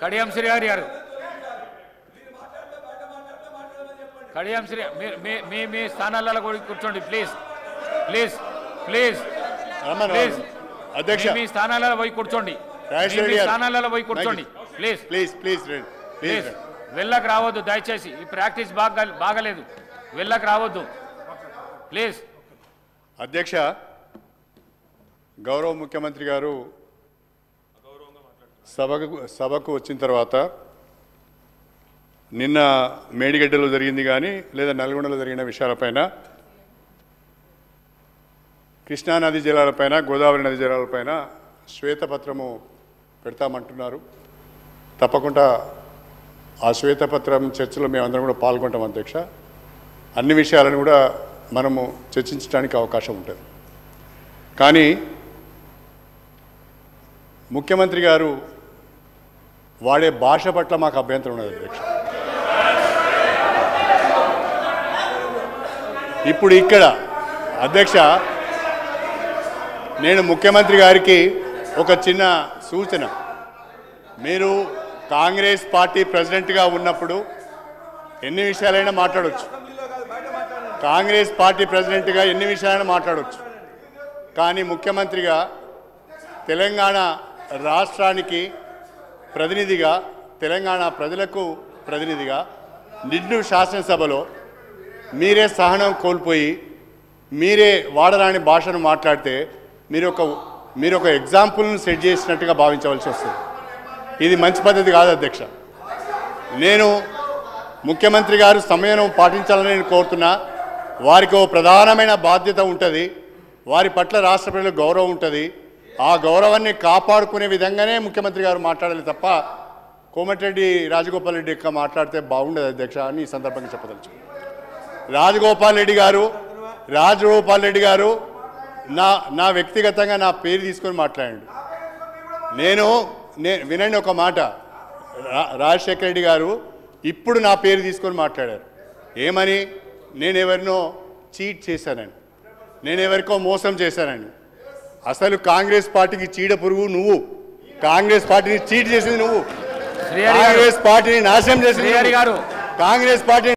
కడియం శ్రీహరి గారు కడియం శ్రీ మీ స్థానాలలో కూర్చోండి ప్లీజ్ ప్లీజ్ ప్లీజ్ ప్లీజ్ అధ్యక్ష మీ స్థానాలలో పోయి కూర్చోండి మీ స్థానాలలో పోయి కూర్చోండి ప్లీజ్ ప్లీజ్ ప్లీజ్ ప్లీజ్ వెళ్ళకు రావద్దు దయచేసి ఈ ప్రాక్టీస్ బాగలేదు వెళ్ళకు రావద్దు ప్లీజ్ అధ్యక్ష గౌరవ ముఖ్యమంత్రి గారు సభకు వచ్చిన తర్వాత నిన్న మేడిగడ్డలో జరిగింది కానీ లేదా నల్గొండలో జరిగిన విషయాలపైన కృష్ణానది జలాలపైన గోదావరి నది జలాలపైన శ్వేతపత్రము పెడతామంటున్నారు. తప్పకుండా ఆ శ్వేతపత్రం చర్చలో మేమందరం కూడా పాల్గొంటాం అధ్యక్ష. అన్ని విషయాలను కూడా మనము చర్చించడానికి అవకాశం ఉంటుంది. కానీ ముఖ్యమంత్రి గారు వాడే భాష పట్ల మాకు అభ్యంతరం ఉన్నది అధ్యక్ష. ఇప్పుడు ఇక్కడ అధ్యక్ష నేను ముఖ్యమంత్రి గారికి ఒక చిన్న సూచన. మీరు కాంగ్రెస్ పార్టీ ప్రెసిడెంట్గా ఉన్నప్పుడు ఎన్ని విషయాలైనా మాట్లాడవచ్చు, కాంగ్రెస్ పార్టీ ప్రెసిడెంట్గా ఎన్ని విషయాలైనా మాట్లాడవచ్చు. కానీ ముఖ్యమంత్రిగా తెలంగాణ రాష్ట్రానికి ప్రతినిధిగా, తెలంగాణ ప్రజలకు ప్రతినిధిగా నిండు శాసనసభలో మీరే సహనం కోల్పోయి మీరే వాడరాని భాషను మాట్లాడితే మీరు ఒక ఎగ్జాంపుల్ను సెట్ చేసినట్టుగా భావించవలసి వస్తుంది. ఇది మంచి పద్ధతి కాదు అధ్యక్ష. నేను ముఖ్యమంత్రి గారు సమయం పాటించాలని నేను కోరుతున్నా. వారికి ఓ ప్రధానమైన బాధ్యత ఉంటుంది, వారి పట్ల రాష్ట్ర ప్రజలకు గౌరవం ఉంటుంది. ఆ గౌరవాన్ని కాపాడుకునే విధంగానే ముఖ్యమంత్రి గారు మాట్లాడాలి తప్ప కోమటిరెడ్డి రాజగోపాల్ రెడ్డి యొక్క మాట్లాడితే బాగుండదు అధ్యక్ష అని ఈ సందర్భంగా చెప్పదలుచు. రాజగోపాల్ రెడ్డి గారు నా వ్యక్తిగతంగా నా పేరు తీసుకొని మాట్లాడాడు. నేను వినండి ఒక మాట, రాజశేఖర రెడ్డి గారు ఇప్పుడు నా పేరు తీసుకొని మాట్లాడారు. ఏమని? నేనెవరినో చీట్ చేశానని, నేనెవరికో మోసం చేశానని. అసలు కాంగ్రెస్ పార్టీకి చీడ పురుగు నువ్వు, కాంగ్రెస్ పార్టీని చీట్ చేసింది నువ్వు, కాంగ్రెస్ పార్టీని నాశనం చేసింది, కాంగ్రెస్ పార్టీ